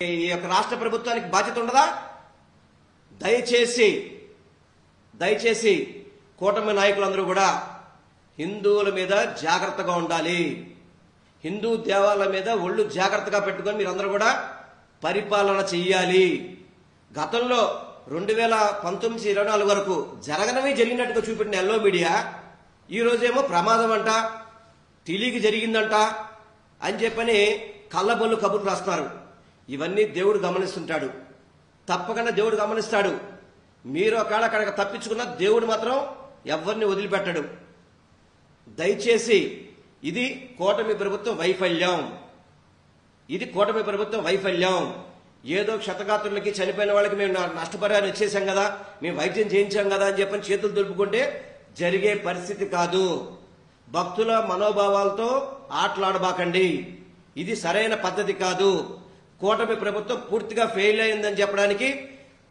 ఈ యొక్క రాష్ట్ర ప్రభుత్వానికి బాధ్యత ఉండదా? దయచేసి కూటమి నాయకులందరూ కూడా హిందువుల మీద జాగ్రత్తగా ఉండాలి. హిందూ దేవాలయాల మీద ఒళ్ళు జాగ్రత్తగా పెట్టుకొని మీరందరూ కూడా పరిపాలన చెయ్యాలి. గతంలో 2019-24 వరకు జరగనవి జరిగినట్టుగా చూపెట్టిన ఎల్లో మీడియా ఈ రోజేమో ప్రమాదం అంట, తెలియక జరిగిందంట అని చెప్పని కళ్ళబొల్లు కబుర్లు రాస్తున్నారు. ఇవన్నీ దేవుడు గమనిస్తుంటాడు, తప్పకుండా దేవుడు గమనిస్తాడు. మీరు ఒకవేళ అక్కడ తప్పించుకున్న దేవుడు మాత్రం ఎవరిని వదిలిపెట్టడు. దయచేసి ఇది కూటమి ప్రభుత్వం వైఫల్యం. ఏదో క్షతగాత్రులకి చనిపోయిన వాళ్ళకి మేము నష్టపరిహారం ఇచ్చేసాం కదా, మేము వైద్యం చేయించాం కదా అని చెప్పని చేతులు దులుపుకుంటే జరిగే పరిస్థితి కాదు. భక్తుల మనోభావాలతో ఆటలాడబాకండి. ఇది సరైన పద్ధతి కాదు. కూటమి ప్రభుత్వం పూర్తిగా ఫెయిల్ అయిందని చెప్పడానికి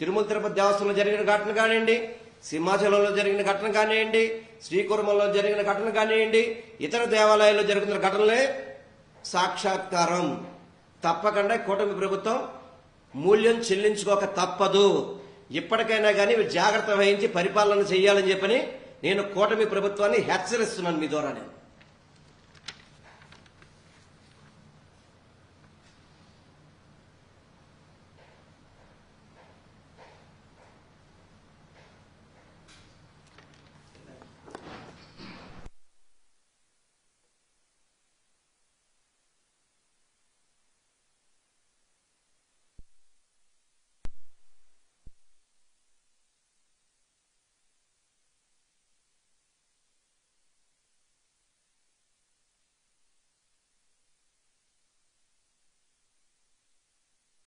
తిరుమల తిరుపతి దేవస్థానంలో జరిగిన ఘటన కానివ్వండి, సింహాచలంలో జరిగిన ఘటన కానివ్వండి, శ్రీకుర్మంలో జరిగిన ఘటన కానివ్వండి, ఇతర దేవాలయాల్లో జరుగుతున్న ఘటనలే సాక్షాత్కారం. తప్పకుండా కూటమి ప్రభుత్వం మూల్యం చెల్లించుకోక తప్పదు. ఇప్పటికైనా కానీ జాగ్రత్త వహించి పరిపాలన చేయాలని చెప్పని నేను కూటమి ప్రభుత్వాన్ని హెచ్చరిస్తున్నాను మీ ద్వారా.